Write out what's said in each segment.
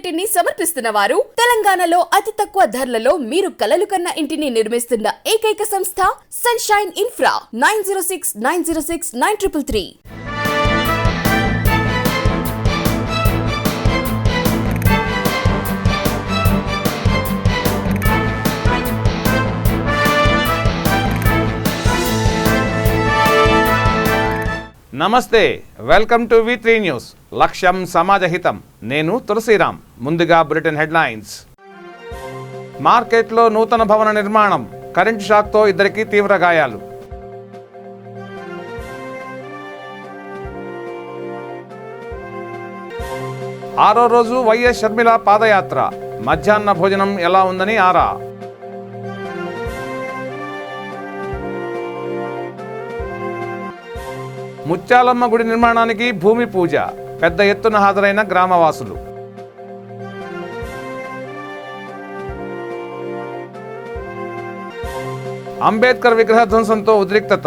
ఇంటిని సమర్పిస్తున్న వారు తెలంగాణలో అతి తక్కువ ధరలలో మీరు కలలు కన్న ఇంటిని నిర్మిస్తున్న ఏకైక సంస్థ సన్షైన్ ఇన్ఫ్రా 9069069333. నమస్తే, వెల్కమ్ టు V3 న్యూస్. లక్ష్యం సమాజహితం. నేను తులసిరామ్. ముందుగా బులెటిన్ హెడ్లైన్స్. మార్కెట్లో నూతన భవన నిర్మాణం, కరెంటు షాక్తో ఇద్దరికి తీవ్ర గాయాలు. ఆరో రోజు వైఎస్ షర్మిల పాదయాత్ర, మధ్యాహ్న భోజనం ఎలా ఉందని ఆరా. ముత్యాలమ్మ గుడి నిర్మాణానికి భూమి పూజ, పెద్ద ఎత్తున హాజరైన గ్రామవాసులు. అంబేద్కర్ విగ్రహ ధ్వంసంతో ఉద్రిక్తత,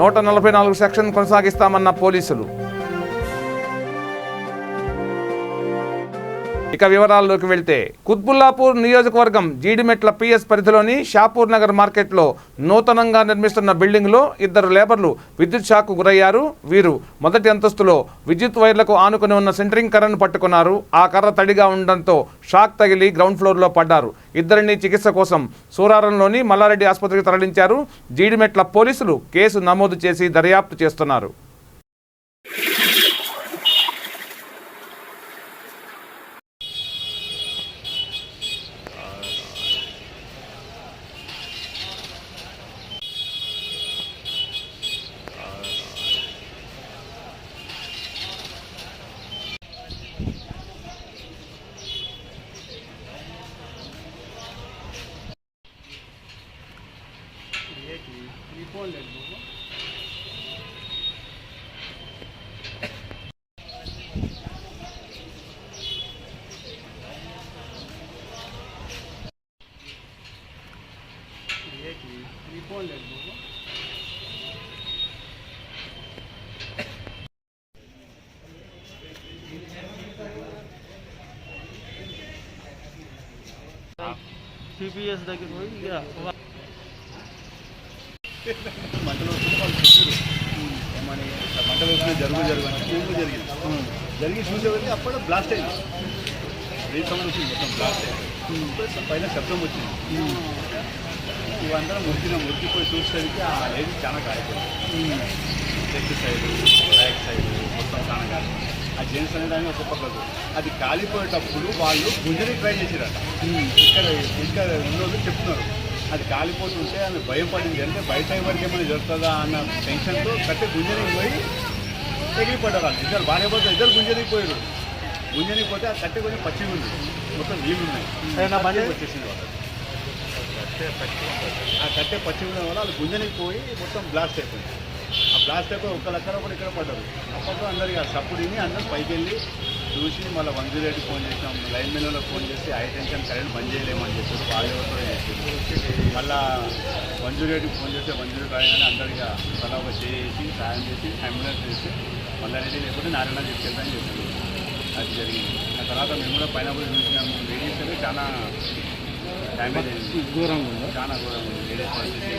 144 సెక్షన్ కొనసాగిస్తామన్న పోలీసులు. ఇక వివరాల్లోకి వెళ్తే, కుత్బుల్లాపూర్ నియోజకవర్గం జీడిమెట్ల PS పరిధిలోని షాపూర్ నగర్ మార్కెట్లో నూతనంగా నిర్మిస్తున్న బిల్డింగ్లో ఇద్దరు లేబర్లు విద్యుత్ షాక్కు గురయ్యారు. వీరు మొదటి అంతస్తులో విద్యుత్ వైర్లకు ఆనుకుని ఉన్న సెంటరింగ్ కర్రను పట్టుకున్నారు. ఆ కర్ర తడిగా ఉండడంతో షాక్ తగిలి గ్రౌండ్ ఫ్లోర్లో పడ్డారు. ఇద్దరిని చికిత్స కోసం సూరారంలోని మల్లారెడ్డి ఆసుపత్రికి తరలించారు. జీడిమెట్ల పోలీసులు కేసు నమోదు చేసి దర్యాప్తు చేస్తున్నారు. PPS దగ్గర పోయి మంటలు జరిగి చూసేవారికి అప్పుడు బ్లాస్ట్ అయింది. రీసౌండ్ వచ్చింది, మొత్తం బ్లాస్ట్ అయింది. పైన శబ్దం వచ్చింది. ఇవందరం మురికిపోయి చూసేసరికి ఆ లేడీ చాలా కాలిపోయింది. లెఫ్ట్ సైడ్, రైట్ సైడ్ మొత్తం చాలా కాలి. ఆ జెంట్స్ అనే దాన్ని ఒక పక్కకు అది కాలిపోయేటప్పుడు వాళ్ళు గుంజని ట్రై చేసిరట. ఇక్కడ ఉన్నోళ్ళు చెప్తున్నారు అది కాలిపోతుంటే ఆమె భయం పడింది. అంటే బయట వరకు ఏమైనా జరుగుతుందా అన్న టెన్షన్తో కట్టి గుంజనికి పోయి ఎగిరిపడ్డారు. వాళ్ళు ఇద్దరు భార్య భర్త ఇద్దరు గుంజనికి పోయారు. గుంజనికి పోతే ఆ కట్టె కొంచెం పచ్చిగా ఉంది, మొత్తం నీళ్ళు ఉన్నాయి. వచ్చేసింది వాళ్ళు. ఆ కట్టె పచ్చిగా ఉండడం వల్ల వాళ్ళు గుంజనికి పోయి మొత్తం బ్లాస్ట్ అయిపోయింది. ఆ బ్లాస్ట్ అయిపోయి ఒక్కళ్ళక్కడ కూడా ఇక్కడ పడ్డారు. అప్పట్లో అందరికీ ఆ సప్పుడిని అందరూ పైకి వెళ్ళి చూసి మళ్ళీ 108 ఫోన్ చేసినాం. లైన్ మెన్లో ఫోన్ చేసి హై టెన్షన్ కరెంట్ బంద్ చేయలేమని చెప్పి వాళ్ళు ఎవరితో చేసి మళ్ళీ 108 ఫోన్ చేస్తే 108 రాయగానే అందరికీ తల ఒక చేసి సాయం చేసి అంబులెన్స్ చేసి మల్లారెడ్డి లేకపోతే నారాయణ తీసుకెళ్తామని చెప్పి అది జరిగింది. ఆ తర్వాత మేము కూడా పైన కూడా చూసినాము. లేడీస్ అనేది చాలా డ్యామేజ్ అయింది, ఘోరంగా ఉంది, చాలా ఘోరంగా ఉంది. లేడీస్ పరిస్థితి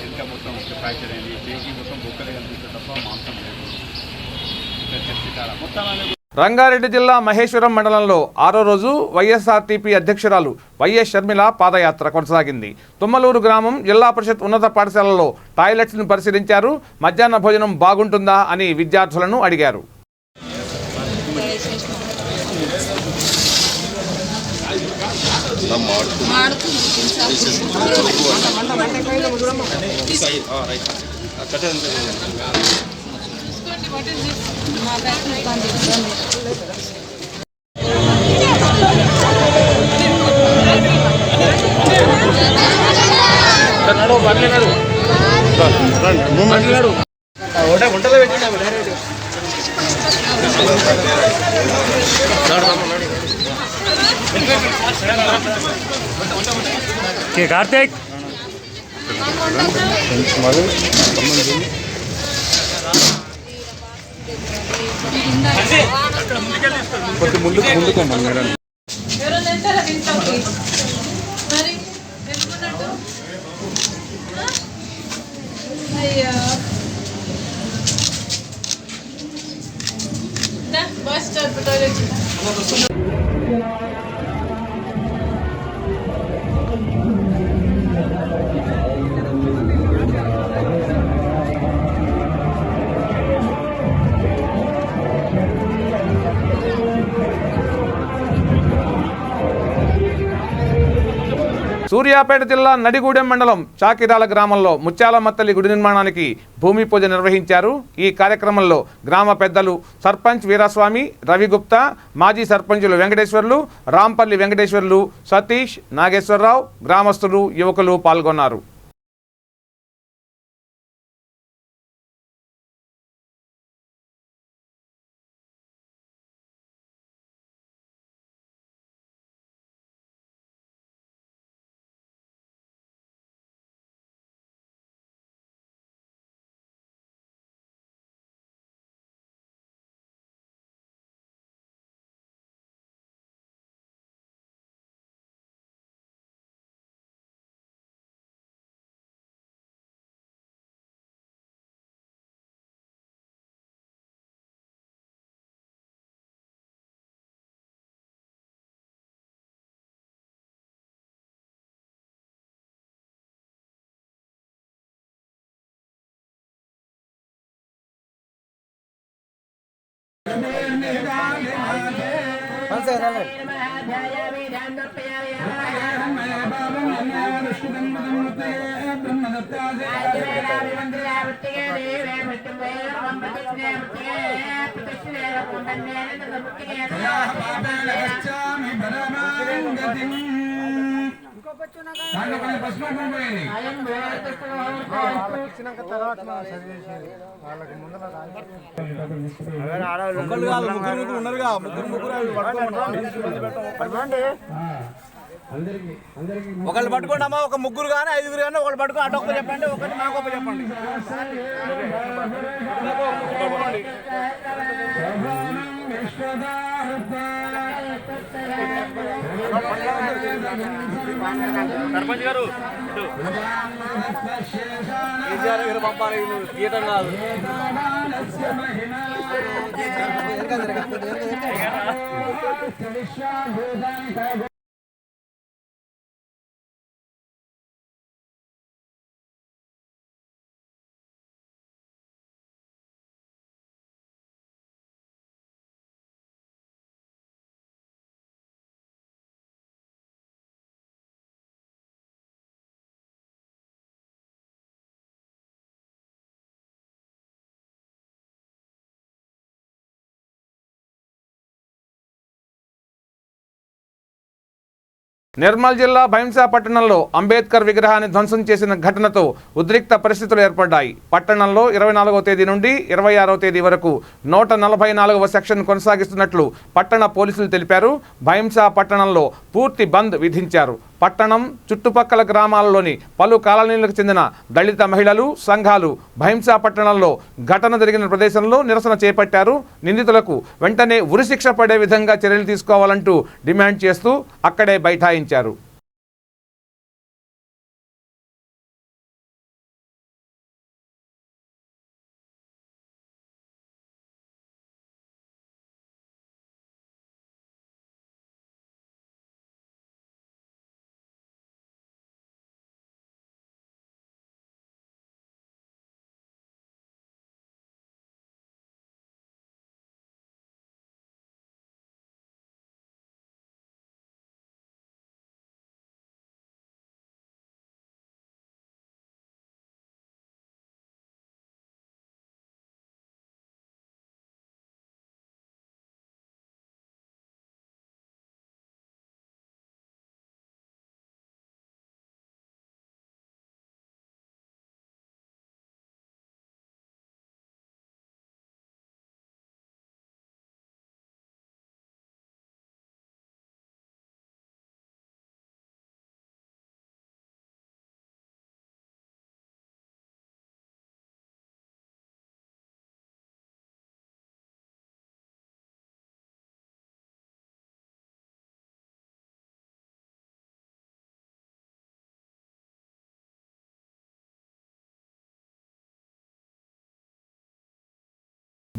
ఎంత మొత్తం ఫ్రాక్చర్ అయింది. చేసి మొత్తం బొక్కలే కనిపిస్తే తప్ప మాంసం లేదు. ఇక్కడ చెప్పి చాలా మొత్తం రంగారెడ్డి జిల్లా మహేశ్వరం మండలంలో ఆరో రోజు వైఎస్ఆర్టీపీ అధ్యక్షురాలు వైఎస్ షర్మిల పాదయాత్ర కొనసాగింది. తుమ్మలూరు గ్రామం జిల్లా పరిషత్ ఉన్నత పాఠశాలలో టాయిలెట్స్ను పరిశీలించారు. మధ్యాహ్న భోజనం బాగుంటుందా అని విద్యార్థులను అడిగారు. కార్తీక్ ముందుకు మేడం. ఇంట్లోకి మరి ఎందుకున్నట్టు అయ్యో బస్ టాయిలెట్ సూర్యాపేట జిల్లా నడిగూడెం మండలం చాకిరాల గ్రామంలో ముత్యాలమ్మ తల్లి గుడి నిర్మాణానికి భూమి పూజ నిర్వహించారు. ఈ కార్యక్రమంలో గ్రామ పెద్దలు సర్పంచ్ వీరాస్వామి, రవిగుప్తా, మాజీ సర్పంచులు వెంకటేశ్వర్లు, రాంపల్లి వెంకటేశ్వర్లు, సతీష్, నాగేశ్వరరావు, గ్రామస్తులు, యువకులు పాల్గొన్నారు. ఒకళ్ళు పట్టుకోండి అమ్మా, ఒక ముగ్గురు కానీ ఐదుగురు కానీ ఒకళ్ళు పట్టుకో, అటు ఒక్క చెప్పండి, ఒకటి మాకు ఒక్క చెప్పండి. సర్పంచ్ గారు పంపాలి, గీతం కాదు. నిర్మల్ జిల్లా భైంసా పట్టణంలో అంబేద్కర్ విగ్రహాన్ని ధ్వంసం చేసిన ఘటనతో ఉద్రిక్త పరిస్థితులు ఏర్పడ్డాయి. పట్టణంలో 24వ తేదీ నుండి 26వ తేదీ వరకు 144వ సెక్షన్ కొనసాగిస్తున్నట్లు పట్టణ పోలీసులు తెలిపారు. భైంసా పట్టణంలో పూర్తి బంద్ విధించారు. పట్టణం చుట్టుపక్కల గ్రామాలలోని పలు కాలనీలకు చెందిన దళిత మహిళలు సంఘాలు భైంసా పట్టణంలో ఘటన జరిగిన ప్రదేశంలో నిరసన చేపట్టారు. నిందితులకు వెంటనే ఉరిశిక్ష పడే విధంగా చర్యలు తీసుకోవాలంటూ డిమాండ్ చేస్తూ అక్కడే బైఠాయించారు.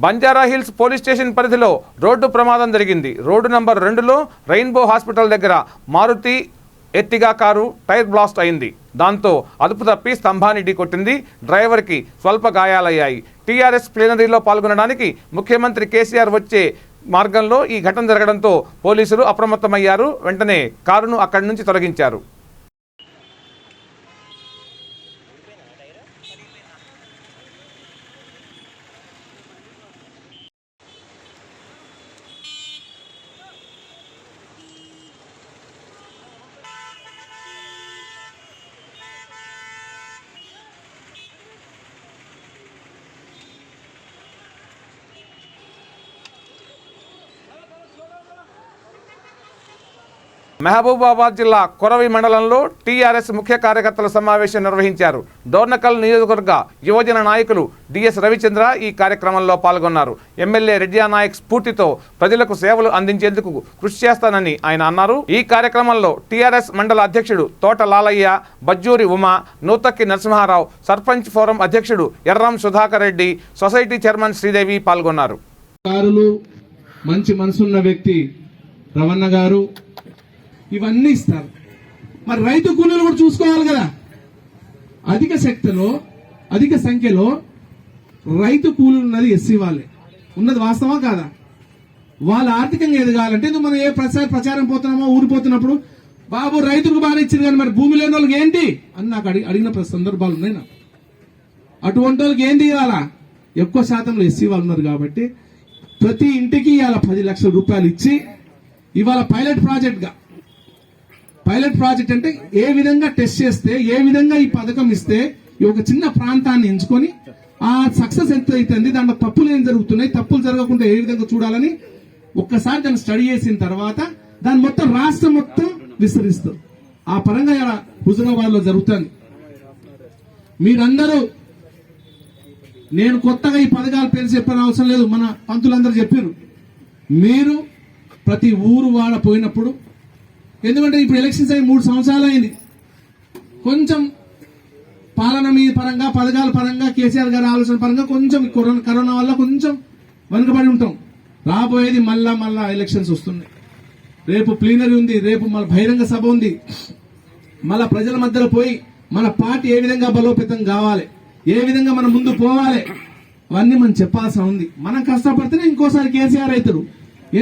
బంజారా హిల్స్ పోలీస్ స్టేషన్ పరిధిలో రోడ్డు ప్రమాదం జరిగింది. రోడ్డు నంబర్ 2లో రెయిన్బో హాస్పిటల్ దగ్గర Maruti Ertiga car tyre blast అయింది. దాంతో అదుపు తప్పి స్తంభాన్ని ఢీకొట్టింది. డ్రైవర్కి స్వల్ప గాయాలయ్యాయి. టీఆర్ఎస్ ప్లీనరీలో పాల్గొనడానికి ముఖ్యమంత్రి కేసీఆర్ వచ్చే మార్గంలో ఈ ఘటన జరగడంతో పోలీసులు అప్రమత్తమయ్యారు. వెంటనే కారును అక్కడి నుంచి తొలగించారు. మహబూబాబాద్ జిల్లా కొరవి మండలంలో టీఆర్ఎస్ ముఖ్య కార్యకర్తల సమావేశం నిర్వహించారు. డోర్నకల్ నియోజకవర్గ యువజన నాయకులు డిఎస్ రవిచంద్ర ఈ కార్యక్రమంలో పాల్గొన్నారు. ఎమ్మెల్యే రెడ్డియానాయక్ స్ఫూర్తితో ప్రజలకు సేవలు అందించేందుకు కృషి చేస్తానని ఆయన అన్నారు. ఈ కార్యక్రమంలో టీఆర్ఎస్ మండల అధ్యక్షుడు తోట లాలయ్య, బజ్జూరి ఉమా, నూతక్కి నరసింహారావు, సర్పంచ్ ఫోరం అధ్యక్షుడు ఎర్రం సుధాకర్ రెడ్డి, సొసైటీ చైర్మన్ శ్రీదేవి పాల్గొన్నారు. మంచి మనసున్న వ్యక్తి రవణ గారు ఇవన్నీ ఇస్తారు. మరి రైతు కూలీలు కూడా చూసుకోవాలి కదా. అధిక సంఖ్యలో రైతు కూలీలు ఉన్నది ఎస్సీ వాళ్ళే ఉన్నది, వాస్తవా కాదా? వాళ్ళు ఆర్థికంగా ఎదగాలంటే మనం ఏ ప్రచారం పోతున్నామో ఊరిపోతున్నప్పుడు బాబు రైతులకు బాగా ఇచ్చింది కానీ మరి భూమి లేని వాళ్ళకి ఏంటి అని నాకు అడిగిన సందర్భాలు ఉన్నాయి. నాకు అటువంటి వాళ్ళకి ఏంటి ఇవ్వాలా? ఎక్కువ శాతంలో ఎస్సీ వాళ్ళు ఉన్నారు కాబట్టి ప్రతి ఇంటికి ఇవాళ 10 లక్షల రూపాయలు ఇచ్చి ఇవాళ పైలట్ ప్రాజెక్ట్ అంటే ఏ విధంగా టెస్ట్ చేస్తే, ఏ విధంగా ఈ పథకం ఇస్తే ఈ ఒక చిన్న ప్రాంతాన్ని ఎంచుకొని ఆ సక్సెస్ ఎంత అవుతుంది, దాంట్లో తప్పులు ఏం జరుగుతున్నాయి, తప్పులు జరగకుండా ఏ విధంగా చూడాలని ఒక్కసారి దాన్ని స్టడీ చేసిన తర్వాత దాని మొత్తం రాష్ట్రం మొత్తం విస్తరిస్తారు. ఆ పరంగా ఇలా హుజూరాబాద్ లో జరుగుతుంది. మీరందరూ, నేను కొత్తగా ఈ పథకాల పేరు చెప్పని అవసరం లేదు, మన పంతులందరూ చెప్పారు. మీరు ప్రతి ఊరు వాడ పోయినప్పుడు, ఎందుకంటే ఇప్పుడు ఎలక్షన్స్ అయ్యి 3 సంవత్సరాలు అయింది, కొంచెం పాలన మీ పరంగా పథకాల పరంగా కేసీఆర్ గారి ఆలోచన పరంగా కొంచెం కరోనా వల్ల కొంచెం వెనుకబడి ఉంటాం. రాబోయేది మళ్ళా ఎలక్షన్స్ వస్తున్నాయి. రేపు ప్లీనరీ ఉంది, రేపు మన బహిరంగ సభ ఉంది. మళ్ళా ప్రజల మధ్యలో పోయి మన పార్టీ ఏ విధంగా బలోపేతం కావాలి, ఏ విధంగా మనం ముందు పోవాలి, అవన్నీ మనం చెప్పాల్సి ఉంది. మనం కష్టపడితేనే ఇంకోసారి కేసీఆర్ అవుతారు.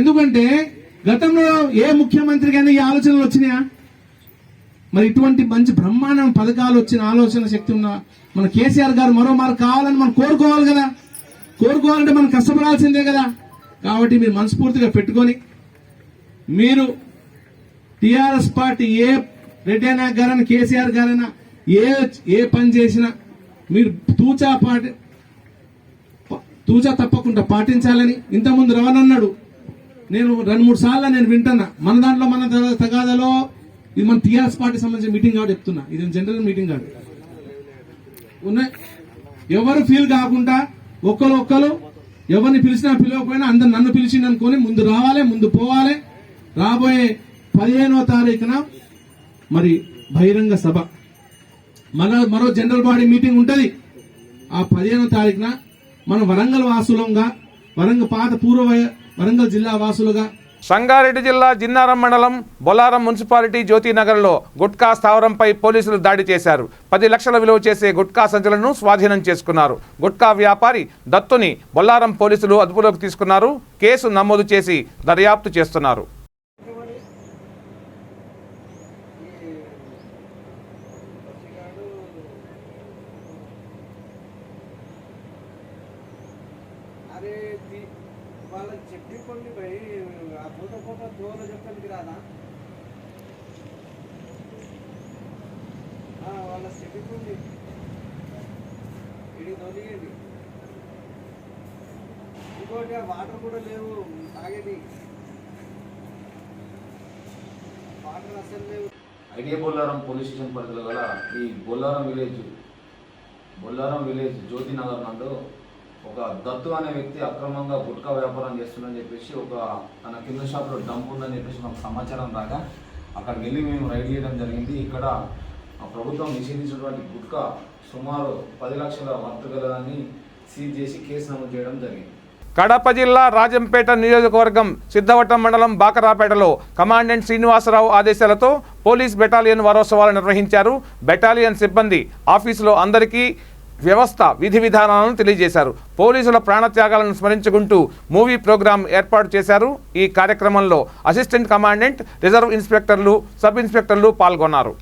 ఎందుకంటే గతంలో ఏ ముఖ్యమంత్రికైనా ఈ ఆలోచనలు వచ్చినాయా? మరి ఇటువంటి మంచి బ్రహ్మాండం పథకాలు వచ్చిన ఆలోచన శక్తి ఉన్న మన కేసీఆర్ గారు మరో మార్కు కావాలని మనం కోరుకోవాలి కదా. కోరుకోవాలంటే మనం కష్టపడాల్సిందే కదా. కాబట్టి మీరు మనస్ఫూర్తిగా పెట్టుకొని, మీరు టిఆర్ఎస్ పార్టీ ఏ రెడ్డి నాయక్ గారైనా కేసీఆర్ గారైనా ఏ పని చేసినా మీరు తూచా తప్పకుండా పాటించాలని ఇంతకుముందు రవణ అన్నాడు. నేను 2-3 సార్లు నేను వింటున్నా. మన దాంట్లో మన తగాదాలో ఇది మన టీఆర్ఎస్ పార్టీ సంబంధించిన మీటింగ్ కాబట్టి చెప్తున్నా, ఇది జనరల్ మీటింగ్ కాదు. ఉన్నాయి ఎవరు ఫీల్ కాకుండా ఒక్కరు ఎవరిని పిలిచినా పిలవకపోయినా అందరు నన్ను పిలిచింది అనుకొని ముందు రావాలి, ముందు పోవాలి. రాబోయే 15వ తారీఖున మరి బహిరంగ సభ, మరో జనరల్ బాడీ మీటింగ్ ఉంటది. ఆ 15వ తారీఖున మనం వరంగల్ వాసులంగా, వరంగల్ జిల్లా వాసులుగా. సంగారెడ్డి జిల్లా జిన్నారం మండలం బొల్లారం మున్సిపాలిటీ జ్యోతినగర్లో గుట్కా స్థావరంపై పోలీసులు దాడి చేశారు. 10 లక్షల విలువ చేసే గుట్కా సంచులను స్వాధీనం చేసుకున్నారు. గుట్కా వ్యాపారి దత్తుని బొల్లారం పోలీసులు అదుపులోకి తీసుకున్నారు. కేసు నమోదు చేసి దర్యాప్తు చేస్తున్నారు. వాళ్ళకి చెప్పి కొన్ని పోయి ఆ పూట దూరం చెప్పడానికి రాదా? వాళ్ళ చెప్పి ఇది తొలియండి. ఇంకోటి వాటర్ కూడా లేవు తాగేది, వాటర్ అసలు లేవు. ఐడియా బొల్లారం పోలీస్ స్టేషన్ పరిధిలో గల ఈ బొల్లారం విలేజ్ జ్యోతినగర్ నందు ఒక దత్తు అనే వ్యక్తి అక్రమంగా గుట్కా వ్యాపారం చేస్తుందని చెప్పేసి తన కింద షాప్లో డంప్ ఉందని చెప్పేసి మాకు సమాచారం రాగా అక్కడికి వెళ్ళి మేము రైడ్ చేయడం జరిగింది. ఇక్కడ ప్రభుత్వం నిషేధించినటువంటి గుట్కా సుమారు 10 లక్షల వర్త్ గలదని సీజ్ చేసి కేసు నమోదు చేయడం జరిగింది. కడప జిల్లా రాజంపేట నియోజకవర్గం సిద్ధవటం మండలం బాకరాపేటలో కమాండెంట్ శ్రీనివాసరావు ఆదేశాలతో పోలీస్ బెటాలియన్ వారోత్సవాలు నిర్వహించారు. బెటాలియన్ సిబ్బంది ఆఫీసులో అందరికీ వ్యవస్థ విధి విధానాలను తెలియజేశారు. పోలీసుల ప్రాణత్యాగాలను స్మరించుకుంటూ మూవీ ప్రోగ్రాం ఏర్పాటు చేశారు. ఈ కార్యక్రమంలో అసిస్టెంట్ కమాండెంట్, రిజర్వ్ ఇన్స్పెక్టర్లు, సబ్ ఇన్స్పెక్టర్లు పాల్గొన్నారు.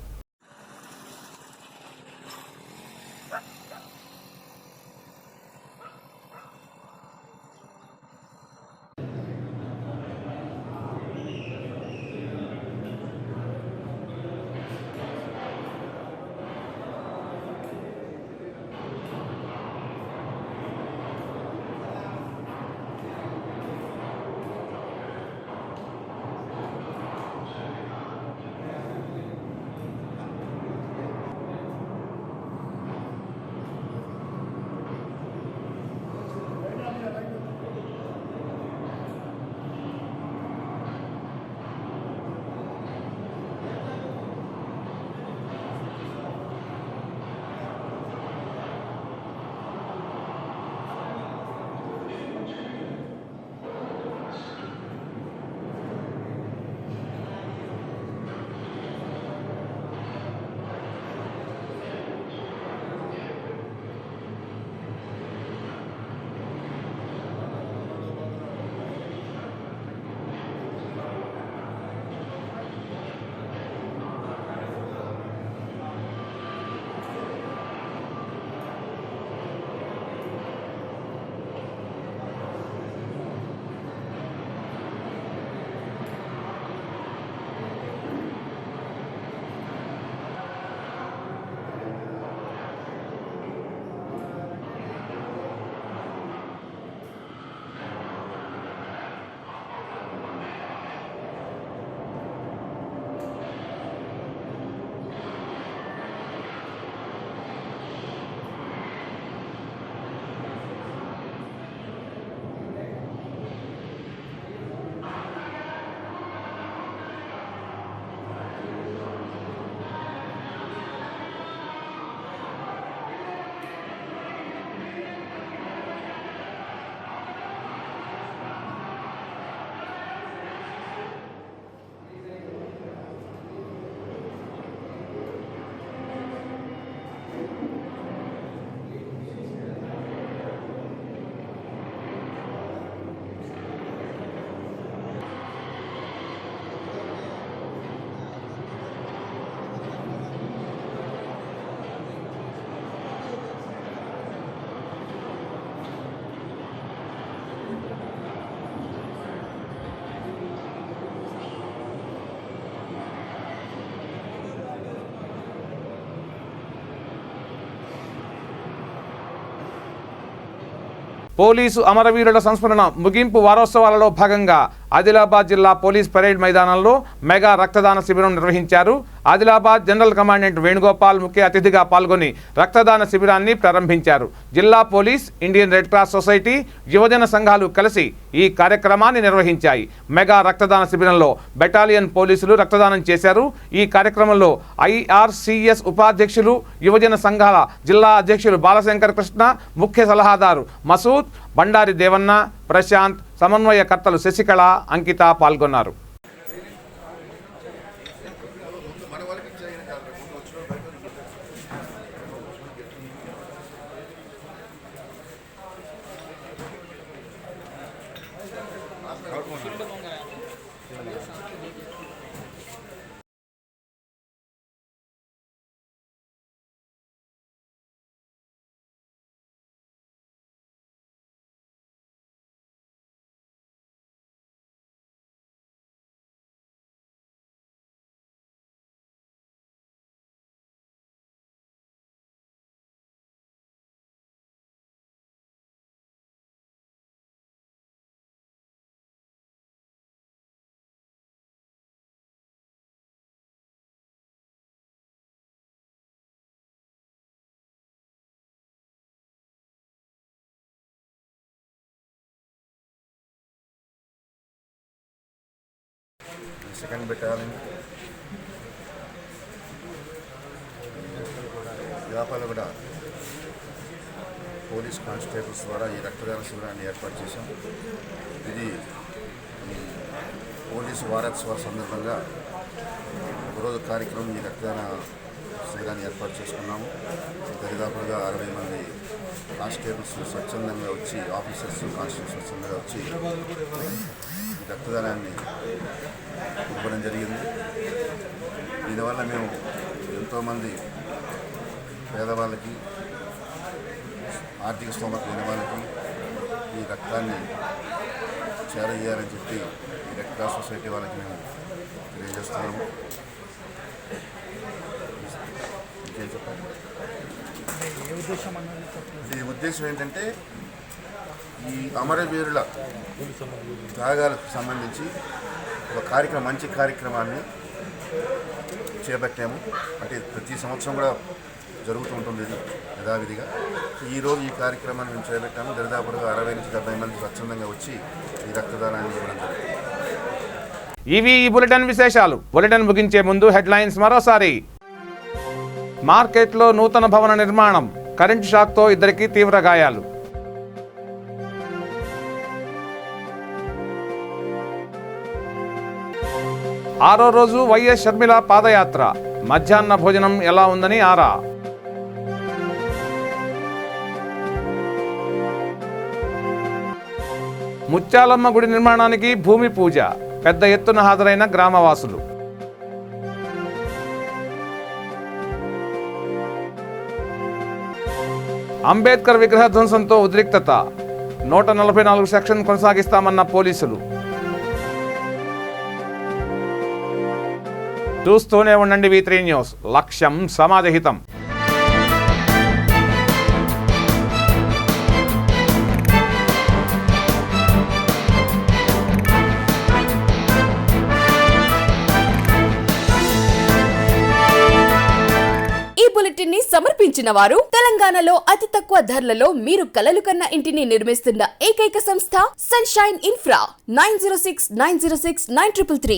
పోలీసు అమరవీరుల సంస్మరణ ముగింపు వారోత్సవాలలో భాగంగా ఆదిలాబాద్ జిల్లా పోలీస్ పరేడ్ మైదానంలో మెగా రక్తదాన శిబిరం నిర్వహించారు. ఆదిలాబాద్ జనరల్ కమాండెంట్ వేణుగోపాల్ ముఖ్య అతిథిగా పాల్గొని రక్తదాన శిబిరాన్ని ప్రారంభించారు. జిల్లా police, Indian red cross society, యువజన సంఘాలు కలిసి ఈ కార్యక్రమాన్ని నిర్వహించాయి. మెగా రక్తదాన శిబిరంలో బెటాలియన్ పోలీసులు రక్తదానం చేశారు. ఈ కార్యక్రమంలో IRCS ఉపాధ్యక్షులు, యువజన సంఘాల జిల్లా అధ్యక్షులు బాలశంకర్ కృష్ణ, ముఖ్య సలహాదారు మసూద్, బండారి దేవన్న, ప్రశాంత్, సమన్వయకర్తలు శశికళ, అంకిత పాల్గొన్నారు. సెకండ్ బెటాలియన్ వ్యాపారాలు కూడా పోలీస్ కానిస్టేబుల్స్ ద్వారా ఈ రక్తదాన శిబిరాన్ని ఏర్పాటు చేశాం. ఇది ఈ పోలీసు వారోత్సవ సందర్భంగా ఒకరోజు కార్యక్రమం ఈ రక్తదాన శిబిరాన్ని ఏర్పాటు చేసుకున్నాము. దరిదాపులుగా 60 మంది కానిస్టేబుల్స్ స్వచ్ఛందంగా వచ్చి, ఆఫీసర్స్ కానిస్టేబుల్స్ స్వచ్ఛందంగా వచ్చి ఈ రక్తదానాన్ని ఇవ్వడం జరిగింది. దీనివల్ల మేము ఎంతోమంది పేదవాళ్ళకి, ఆర్థిక స్తోమత లేని వాళ్ళకి ఈ రక్తాన్ని చేరవేయాలని చెప్పి ఈ రెడ్ క్రాస్ సొసైటీ వాళ్ళకి మేము తెలియజేస్తున్నాము. ఇంకేం చెప్పాలి? ఈ ఉద్దేశం ఏంటంటే ఈ అమరవీరుల త్యాగాలకు సంబంధించి ఒక మంచి కార్యక్రమాన్ని చేపట్టాము. అంటే ప్రతి సంవత్సరం కూడా జరుగుతూ ఉంటుంది ఇది యథావిధిగా. ఈరోజు ఈ కార్యక్రమాన్ని మేము చేపట్టాము. దరిదాపులుగా 60 నుంచి 70 మంది స్వచ్ఛందంగా వచ్చి ఈ రక్తదానాన్ని ఇవ్వడం జరిగింది. ఇవి ఈ బులెటిన్ విశేషాలు. బులెటిన్ ముగించే ముందు హెడ్లైన్స్ మరోసారి. మార్కెట్లో నూతన భవన నిర్మాణం, కరెంటు షాక్తో 2 తీవ్ర గాయాలు. ఆరో రోజు వైఎస్ షర్మిల పాదయాత్ర, మధ్యాహ్న భోజనం ఎలా ఉందని ఆరా. ముత్యాలమ్మ గుడి నిర్మాణానికి భూమి పూజ, పెద్ద ఎత్తున హాజరైన గ్రామవాసులు. అంబేద్కర్ విగ్రహ ధ్వంసంతో ఉద్రిక్తత, 144 సెక్షన్ కొనసాగిస్తామన్న పోలీసులు. చూస్తూనే ఉండండి V3 న్యూస్, లక్ష్యం సమాజహితం. బులెటిన్ ని సమర్పించిన వారు తెలంగాణలో అతి తక్కువ ధరలలో మీరు కలలు కన్న ఇంటిని నిర్మిస్తున్న ఏకైక సంస్థ సన్షైన్ ఇన్ఫ్రా. 9069069333.